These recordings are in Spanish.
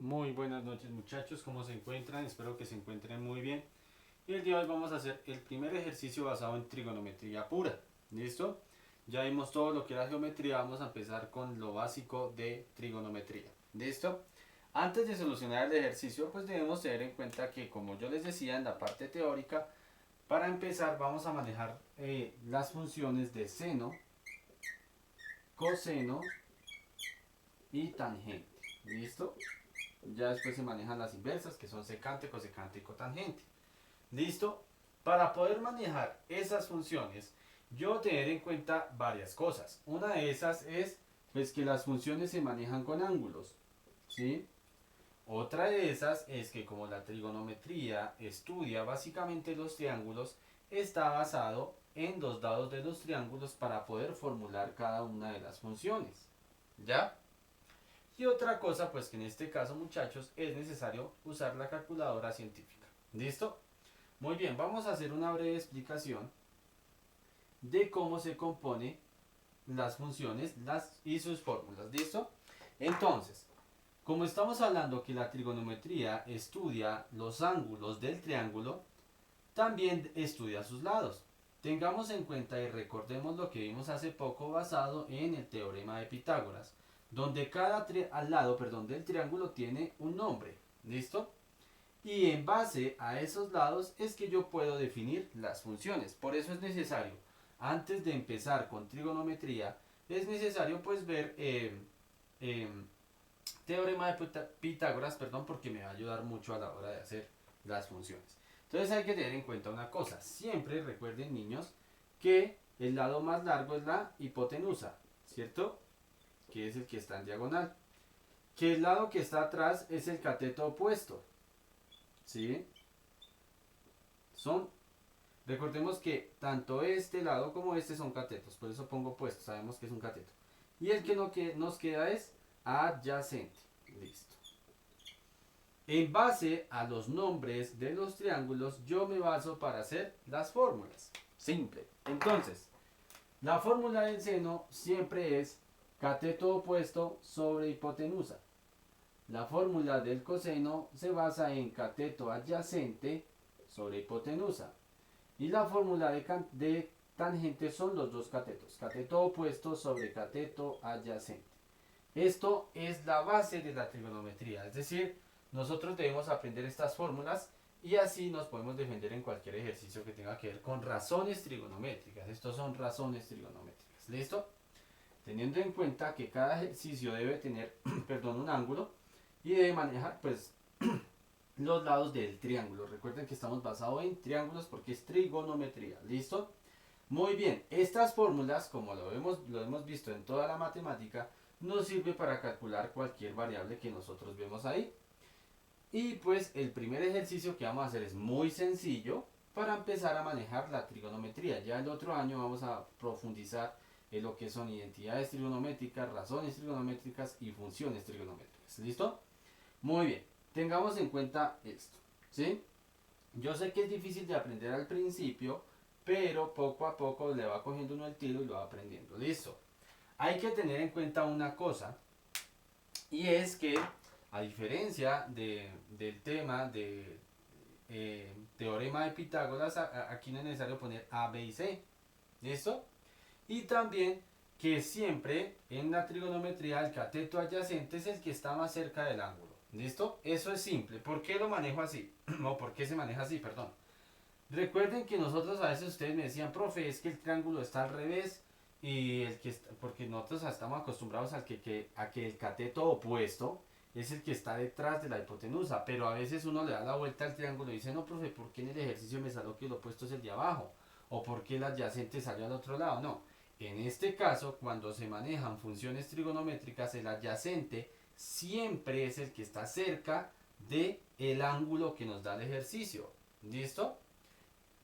Muy buenas noches muchachos, ¿cómo se encuentran? Espero que se encuentren muy bien. Y el día de hoy vamos a hacer el primer ejercicio basado en trigonometría pura. ¿Listo? Ya vimos todo lo que era geometría, vamos a empezar con lo básico de trigonometría. ¿Listo? Antes de solucionar el ejercicio, pues debemos tener en cuenta que, como yo les decía en la parte teórica, para empezar vamos a manejar las funciones de seno, coseno y tangente. ¿Listo? Ya después se manejan las inversas, que son secante, cosecante y cotangente. ¿Listo? Para poder manejar esas funciones, yo tener en cuenta varias cosas. Una de esas es pues que las funciones se manejan con ángulos, ¿sí? Otra de esas es que como la trigonometría estudia básicamente los triángulos, está basado en los dados de los triángulos para poder formular cada una de las funciones. ¿Ya? Y otra cosa, pues que en este caso, muchachos, es necesario usar la calculadora científica. ¿Listo? Muy bien, vamos a hacer una breve explicación de cómo se compone las funciones y sus fórmulas. ¿Listo? Entonces, como estamos hablando que la trigonometría estudia los ángulos del triángulo, también estudia sus lados. Tengamos en cuenta y recordemos lo que vimos hace poco basado en el teorema de Pitágoras, donde cada al lado, perdón, del triángulo tiene un nombre. ¿Listo? Y en base a esos lados es que yo puedo definir las funciones. Por eso es necesario, antes de empezar con trigonometría, es necesario pues ver eh, teorema de Pitágoras, perdón, porque me va a ayudar mucho a la hora de hacer las funciones. Entonces hay que tener en cuenta una cosa. Siempre recuerden, niños, que el lado más largo es la hipotenusa, ¿cierto? Que es el que está en diagonal. Que el lado que está atrás es el cateto opuesto, ¿sí? Son, recordemos que tanto este lado como este son catetos, por eso pongo opuesto, sabemos que es un cateto. Y el que, no que nos queda es adyacente. Listo. En base a los nombres de los triángulos, yo me baso para hacer las fórmulas. Simple. Entonces, la fórmula del seno siempre es cateto opuesto sobre hipotenusa. La fórmula del coseno se basa en cateto adyacente sobre hipotenusa. Y la fórmula de tangente son los dos catetos. Cateto opuesto sobre cateto adyacente. Esto es la base de la trigonometría, es decir, nosotros debemos aprender estas fórmulas y así nos podemos defender en cualquier ejercicio que tenga que ver con razones trigonométricas. Estos son razones trigonométricas. ¿Listo? Teniendo en cuenta que cada ejercicio debe tener, perdón, un ángulo y debe manejar pues los lados del triángulo. Recuerden que estamos basados en triángulos porque es trigonometría. ¿Listo? Muy bien, estas fórmulas, como lo hemos visto en toda la matemática, nos sirve para calcular cualquier variable que nosotros vemos ahí. Y pues el primer ejercicio que vamos a hacer es muy sencillo para empezar a manejar la trigonometría. Ya el otro año vamos a profundizar en lo que son identidades trigonométricas, razones trigonométricas y funciones trigonométricas. ¿Listo? Muy bien, tengamos en cuenta esto. ¿Sí? Yo sé que es difícil de aprender al principio, pero poco a poco le va cogiendo uno el tiro y lo va aprendiendo. Listo. Hay que tener en cuenta una cosa, y es que a diferencia del tema de teorema de Pitágoras, aquí no es necesario poner A, B y C. ¿Listo? Y también que siempre en la trigonometría el cateto adyacente es el que está más cerca del ángulo. ¿Listo? Eso es simple. ¿Por qué lo manejo así? O ¿por qué se maneja así? Perdón. Recuerden que nosotros a veces ustedes me decían, profe, es que el triángulo está al revés y el que está, porque nosotros estamos acostumbrados a que el cateto opuesto es el que está detrás de la hipotenusa, pero a veces uno le da la vuelta al triángulo y dice, no, profe, ¿por qué en el ejercicio me salió que el opuesto es el de abajo? ¿O por qué el adyacente salió al otro lado? No. En este caso, cuando se manejan funciones trigonométricas, el adyacente siempre es el que está cerca de el ángulo que nos da el ejercicio. ¿Listo?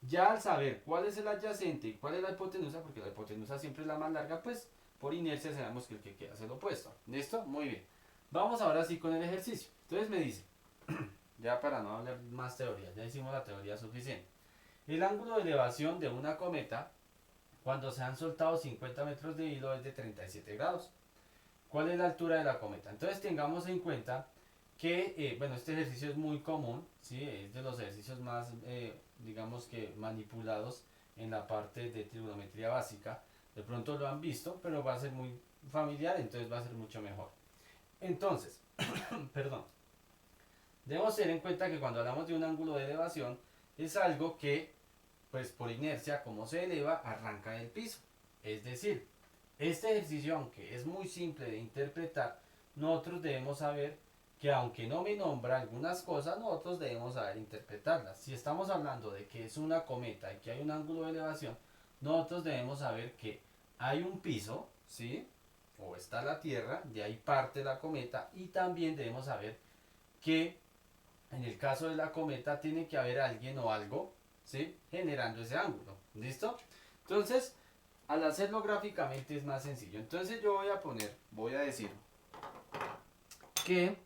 Ya al saber cuál es el adyacente y cuál es la hipotenusa, porque la hipotenusa siempre es la más larga, pues por inercia sabemos que el que queda es el opuesto. ¿Listo? Muy bien. Vamos ahora sí con el ejercicio. Entonces me dice, ya para no hablar más teoría, ya hicimos la teoría suficiente. El ángulo de elevación de una cometa cuando se han soltado 50 metros de hilo es de 37 grados. ¿Cuál es la altura de la cometa? Entonces tengamos en cuenta que, bueno, este ejercicio es muy común, ¿sí? Es de los ejercicios más, digamos que manipulados en la parte de trigonometría básica. De pronto lo han visto, pero va a ser muy familiar, entonces va a ser mucho mejor. Entonces, perdón, debemos tener en cuenta que cuando hablamos de un ángulo de elevación, es algo que, pues por inercia, como se eleva, arranca del piso. Es decir, este ejercicio, aunque es muy simple de interpretar, nosotros debemos saber que aunque no me nombra algunas cosas, nosotros debemos saber interpretarlas. Si estamos hablando de que es una cometa y que hay un ángulo de elevación, nosotros debemos saber que hay un piso, ¿sí? O está la Tierra, de ahí parte la cometa, y también debemos saber que en el caso de la cometa tiene que haber alguien o algo, ¿sí? Generando ese ángulo. ¿Listo? Entonces, al hacerlo gráficamente es más sencillo. Entonces yo voy a decir que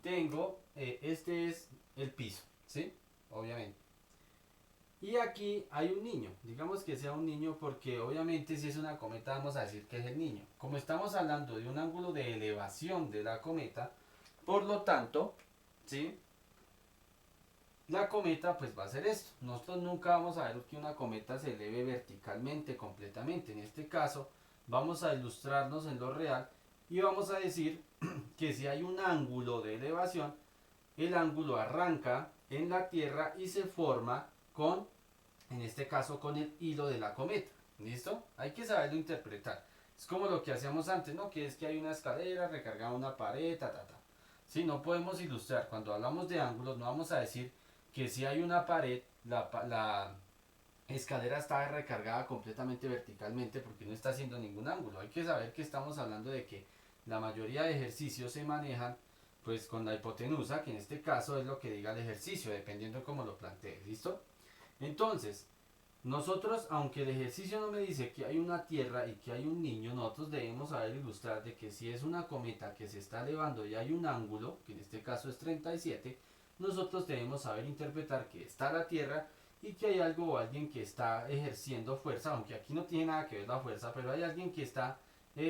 tengo, este es el piso, ¿sí? Obviamente. Y aquí hay un niño, digamos que sea un niño porque obviamente si es una cometa vamos a decir que es el niño. Como estamos hablando de un ángulo de elevación de la cometa, por lo tanto, ¿sí? La cometa pues va a ser esto. Nosotros nunca vamos a ver que una cometa se eleve verticalmente completamente. En este caso vamos a ilustrarnos en lo real y vamos a decir que si hay un ángulo de elevación, el ángulo arranca en la Tierra y se forma con, en este caso, con el hilo de la cometa. ¿Listo? Hay que saberlo interpretar. Es como lo que hacíamos antes, ¿no? Que es que hay una escalera, recargada una pared, ta, ta, ta. Sí, no podemos ilustrar. Cuando hablamos de ángulos, no vamos a decir que si hay una pared, la escalera está recargada completamente verticalmente porque no está haciendo ningún ángulo. Hay que saber que estamos hablando de que la mayoría de ejercicios se manejan pues con la hipotenusa, que en este caso es lo que diga el ejercicio, dependiendo de cómo lo plantee. ¿Listo? Entonces, nosotros, aunque el ejercicio no me dice que hay una tierra y que hay un niño, nosotros debemos saber ilustrar de que si es una cometa que se está elevando y hay un ángulo, que en este caso es 37, nosotros debemos saber interpretar que está la tierra y que hay algo o alguien que está ejerciendo fuerza, aunque aquí no tiene nada que ver la fuerza, pero hay alguien que está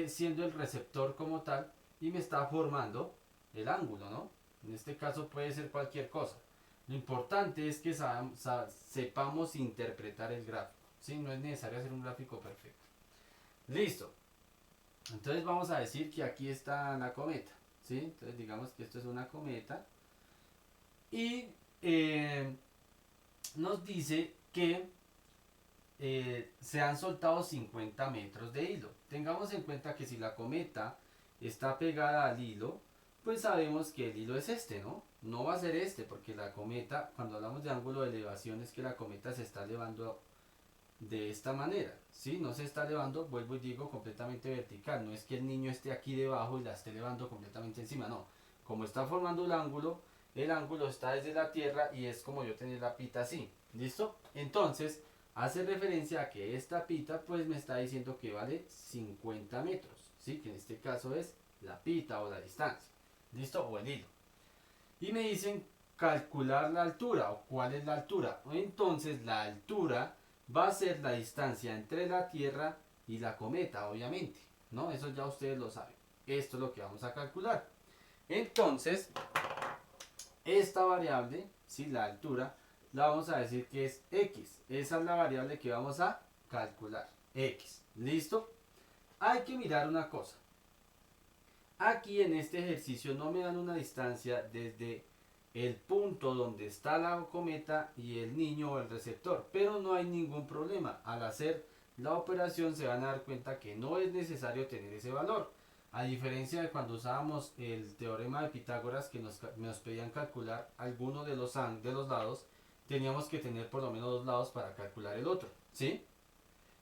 siendo el receptor como tal y me está formando el ángulo, ¿no? En este caso puede ser cualquier cosa. Lo importante es que sepamos interpretar el gráfico, ¿sí? No es necesario hacer un gráfico perfecto. Listo. Entonces vamos a decir que aquí está la cometa, ¿sí? Entonces digamos que esto es una cometa y nos dice que se han soltado 50 metros de hilo. Tengamos en cuenta que si la cometa está pegada al hilo, pues sabemos que el hilo es este, ¿no? No va a ser este, porque la cometa, cuando hablamos de ángulo de elevación, es que la cometa se está elevando de esta manera, ¿sí? No se está elevando, vuelvo y digo, completamente vertical. No es que el niño esté aquí debajo y la esté elevando completamente encima, no. Como está formando el ángulo está desde la tierra y es como yo tener la pita así, ¿listo? Entonces, hace referencia a que esta pita pues me está diciendo que vale 50 metros, ¿sí? Que en este caso es la pita o la distancia, ¿listo? O el hilo. Y me dicen calcular la altura o cuál es la altura. Entonces la altura va a ser la distancia entre la Tierra y la cometa, obviamente, ¿no? Eso ya ustedes lo saben. Esto es lo que vamos a calcular. Entonces, esta variable, ¿sí? La altura, la vamos a decir que es x. Esa es la variable que vamos a calcular. X. ¿Listo? Hay que mirar una cosa. Aquí en este ejercicio no me dan una distancia desde el punto donde está la cometa y el niño o el receptor, pero no hay ningún problema. Al hacer la operación se van a dar cuenta que no es necesario tener ese valor. A diferencia de cuando usábamos el teorema de Pitágoras que nos pedían calcular alguno de los lados, teníamos que tener por lo menos dos lados para calcular el otro, ¿sí?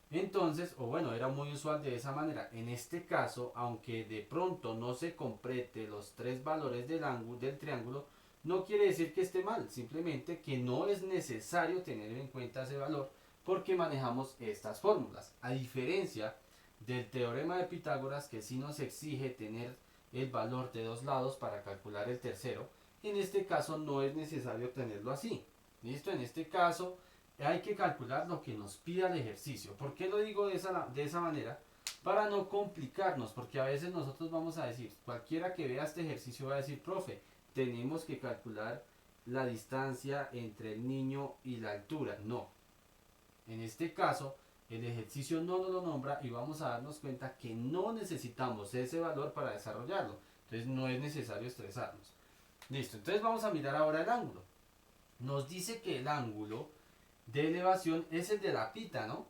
Entonces, o bueno, era muy usual de esa manera. En este caso, aunque de pronto no se complete los tres valores del triángulo, no quiere decir que esté mal, simplemente que no es necesario tener en cuenta ese valor porque manejamos estas fórmulas. A diferencia del teorema de Pitágoras que sí nos exige tener el valor de dos lados para calcular el tercero, en este caso no es necesario tenerlo así. ¿Listo? En este caso hay que calcular lo que nos pida el ejercicio. ¿Por qué lo digo de esa manera? Para no complicarnos, porque a veces nosotros vamos a decir, cualquiera que vea este ejercicio va a decir, profe, tenemos que calcular la distancia entre el niño y la altura. No. En este caso, el ejercicio no nos lo nombra y vamos a darnos cuenta que no necesitamos ese valor para desarrollarlo. Entonces no es necesario estresarnos. Listo, entonces vamos a mirar ahora el ángulo. Nos dice que el ángulo de elevación es el de la pita, ¿no?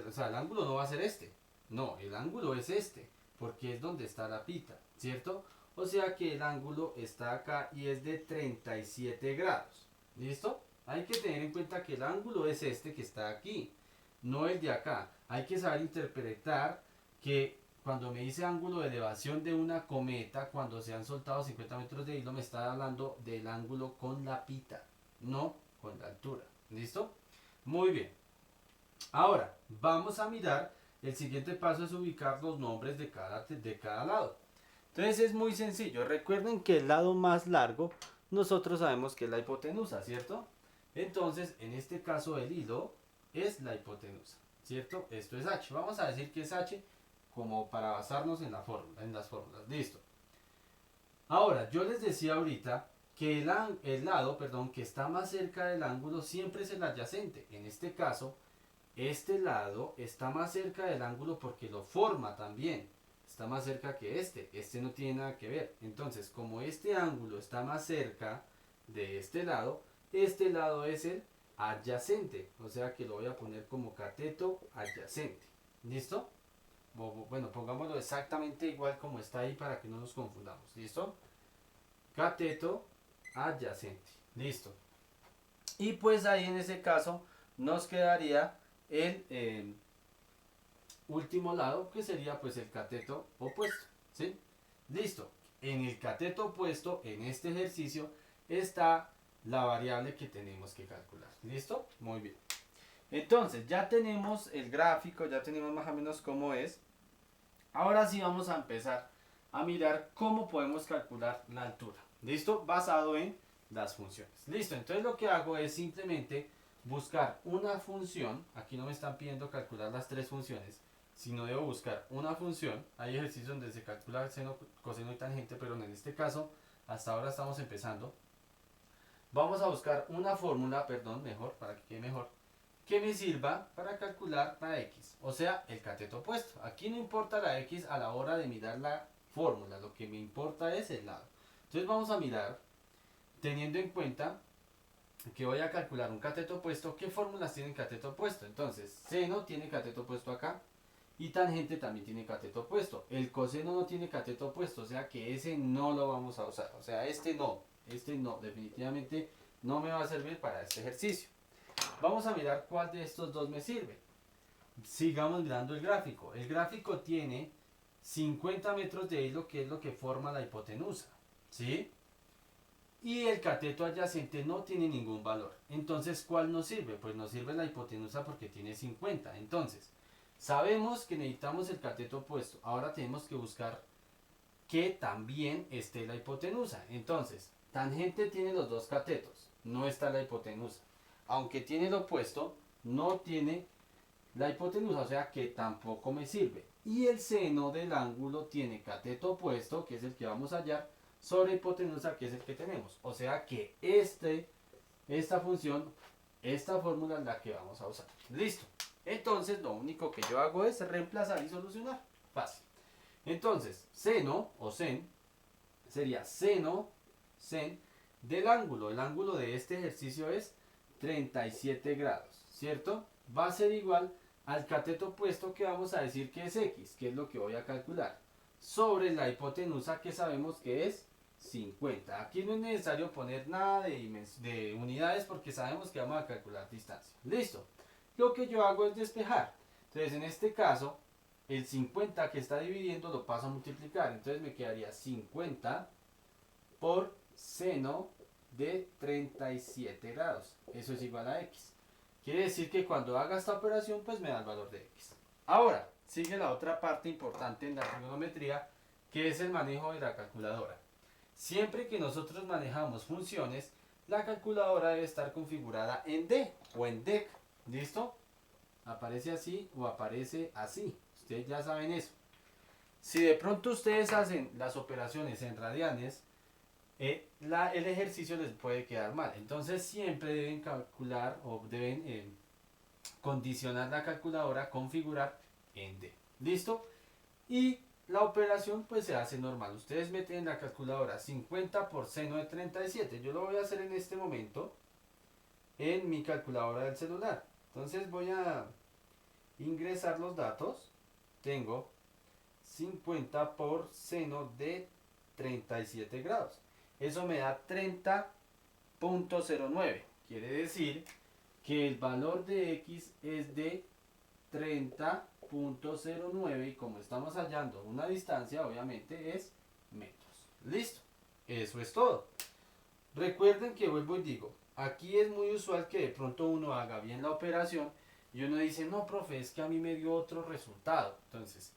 O sea, el ángulo no va a ser este. No, el ángulo es este, porque es donde está la pita, ¿cierto? O sea que el ángulo está acá y es de 37 grados. ¿Listo? Hay que tener en cuenta que el ángulo es este que está aquí, no el de acá. Hay que saber interpretar que cuando me dice ángulo de elevación de una cometa, cuando se han soltado 50 metros de hilo, me está hablando del ángulo con la pita, no con la altura. ¿Listo? Muy bien. Ahora, vamos a mirar, el siguiente paso es ubicar los nombres de cada lado. Entonces es muy sencillo. Recuerden que el lado más largo, nosotros sabemos que es la hipotenusa, ¿cierto? Entonces, en este caso el hilo es la hipotenusa, ¿cierto? Esto es h. Vamos a decir que es h como para basarnos en la fórmula, en las fórmulas. Listo. Ahora, yo les decía ahorita que el lado, que está más cerca del ángulo siempre es el adyacente. En este caso, este lado está más cerca del ángulo porque lo forma también. Está más cerca que este no tiene nada que ver. Entonces, como este ángulo está más cerca de este lado es el adyacente. O sea que lo voy a poner como cateto adyacente. ¿Listo? Bueno, pongámoslo exactamente igual como está ahí para que no nos confundamos. ¿Listo? Cateto adyacente. Listo. Y pues ahí en ese caso nos quedaría el último lado, que sería pues el cateto opuesto, ¿sí? Listo. En el cateto opuesto, en este ejercicio, está la variable que tenemos que calcular. ¿Listo? Muy bien. Entonces, ya tenemos el gráfico, ya tenemos más o menos cómo es. Ahora sí vamos a empezar a mirar cómo podemos calcular la altura. ¿Listo? Basado en las funciones. Listo. Entonces lo que hago es simplemente buscar una función. Aquí no me están pidiendo calcular las tres funciones, sino debo buscar una función. Hay ejercicios donde se calcula seno, coseno y tangente, pero en este caso, hasta ahora estamos empezando. Vamos a buscar una fórmula, mejor, para que quede mejor, que me sirva para calcular la x, o sea, el cateto opuesto. Aquí no importa la x a la hora de mirar la fórmula, lo que me importa es el lado. Entonces vamos a mirar, teniendo en cuenta que voy a calcular un cateto opuesto, ¿qué fórmulas tienen cateto opuesto? Entonces, seno tiene cateto opuesto acá, y tangente también tiene cateto opuesto. El coseno no tiene cateto opuesto, o sea que ese no lo vamos a usar. O sea, este no, definitivamente no me va a servir para este ejercicio. Vamos a mirar cuál de estos dos me sirve. Sigamos mirando el gráfico. El gráfico tiene 50 metros de hilo, que es lo que forma la hipotenusa, ¿sí? Y el cateto adyacente no tiene ningún valor. Entonces, ¿cuál nos sirve? Pues nos sirve la hipotenusa porque tiene 50. Entonces, sabemos que necesitamos el cateto opuesto. Ahora tenemos que buscar que también esté la hipotenusa. Entonces, tangente tiene los dos catetos, no está la hipotenusa. Aunque tiene el opuesto, no tiene la hipotenusa, o sea que tampoco me sirve. Y el seno del ángulo tiene cateto opuesto, que es el que vamos a hallar, sobre hipotenusa, que es el que tenemos. O sea que esta función, esta fórmula es la que vamos a usar. Listo. Entonces lo único que yo hago es reemplazar y solucionar. Fácil. Entonces, seno o sen sería seno, sen del ángulo. El ángulo de este ejercicio es 37 grados, ¿cierto? Va a ser igual al cateto opuesto, que vamos a decir que es x, que es lo que voy a calcular, sobre la hipotenusa, que sabemos que es 50. Aquí no es necesario poner nada de unidades porque sabemos que vamos a calcular distancia. Listo. Lo que yo hago es despejar. Entonces, en este caso, el 50 que está dividiendo lo paso a multiplicar. Entonces me quedaría 50 por seno de 37 grados. Eso es igual a x. Quiere decir que cuando haga esta operación, pues me da el valor de x. Ahora, sigue la otra parte importante en la trigonometría, que es el manejo de la calculadora. Siempre que nosotros manejamos funciones, la calculadora debe estar configurada en D o en DEC. ¿Listo? Aparece así o aparece así. Ustedes ya saben eso. Si de pronto ustedes hacen las operaciones en radianes, el ejercicio les puede quedar mal. Entonces siempre deben calcular o deben condicionar la calculadora, configurar en D. ¿Listo? Y la operación pues se hace normal. Ustedes meten en la calculadora 50 por seno de 37. Yo lo voy a hacer en este momento en mi calculadora del celular. Entonces voy a ingresar los datos. Tengo 50 por seno de 37 grados. Eso me da 30.09. Quiere decir que el valor de x es de 30.09 y como estamos hallando una distancia, obviamente es metros. Listo. Eso es todo. Recuerden que vuelvo y digo, aquí es muy usual que de pronto uno haga bien la operación y uno dice, no, profe, es que a mí me dio otro resultado. Entonces,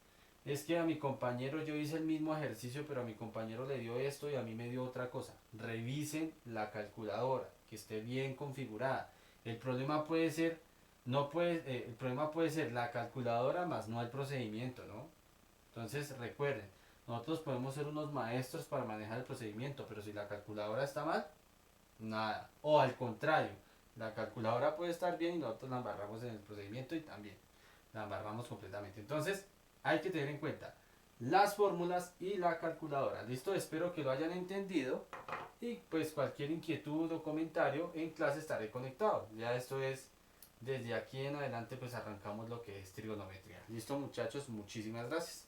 es que a mi compañero yo hice el mismo ejercicio, pero a mi compañero le dio esto y a mí me dio otra cosa. Revisen la calculadora, que esté bien configurada. El problema puede ser, no puede, el problema puede ser la calculadora más no el procedimiento, ¿no? Entonces, recuerden, nosotros podemos ser unos maestros para manejar el procedimiento, pero si la calculadora está mal, nada. O al contrario, la calculadora puede estar bien y nosotros la embarramos en el procedimiento y también la embarramos completamente. Entonces, hay que tener en cuenta las fórmulas y la calculadora. Listo, espero que lo hayan entendido y pues cualquier inquietud o comentario en clase estaré conectado. Ya esto es, desde aquí en adelante pues arrancamos lo que es trigonometría. Listo muchachos, muchísimas gracias.